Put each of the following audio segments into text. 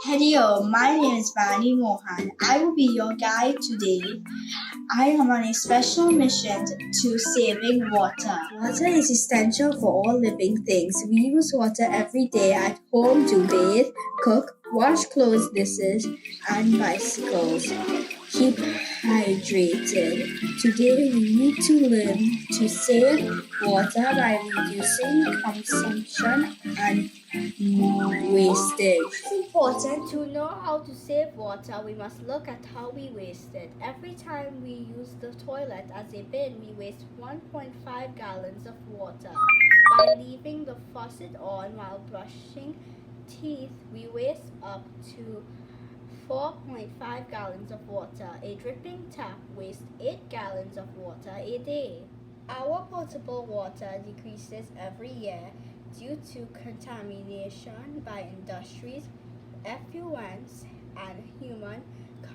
Hello, my name is Vani Mohan. I will be your guide today. I am on a special mission to saving water. Water is essential for all living things. We use water every day at home to bathe, cook, wash clothes, dishes, and bicycles. Keep hydrated. Today we need to learn to save water by reducing consumption and wastage. It's important to know how to save water. We must look at how we waste it. Every time we use the toilet as a bin, we waste 1.5 gallons of water. By leaving the faucet on while brushing teeth, we waste up to 4.5 gallons of water. A dripping tap wastes 8 gallons of water a day. Our potable water decreases every year due to contamination by industries, effluents, and human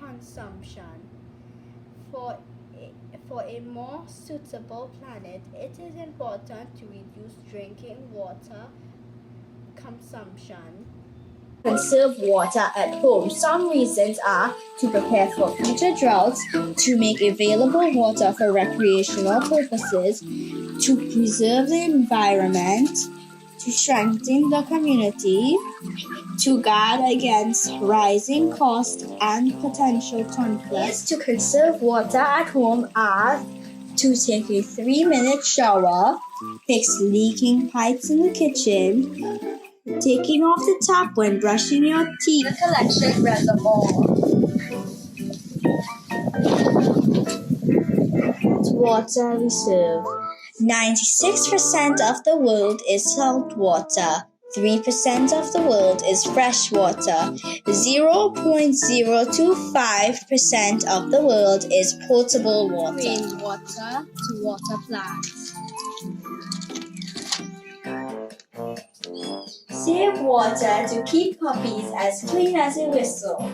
consumption. For a more suitable planet, it is important to reduce drinking water consumption. Conserve water at home. Some reasons are to prepare for future droughts, to make available water for recreational purposes, to preserve the environment, to strengthen the community, to guard against rising costs and potential conflicts. Ways to conserve water at home are to take a 3-minute shower, fix leaking pipes in the kitchen, taking off the tap when brushing your teeth. The collection reservoir. Water reserve. 96% of the world is salt water. 3% of the world is fresh water. 0.025% of the world is potable water. Rainwater to water plants. Save water to keep puppies as clean as a whistle.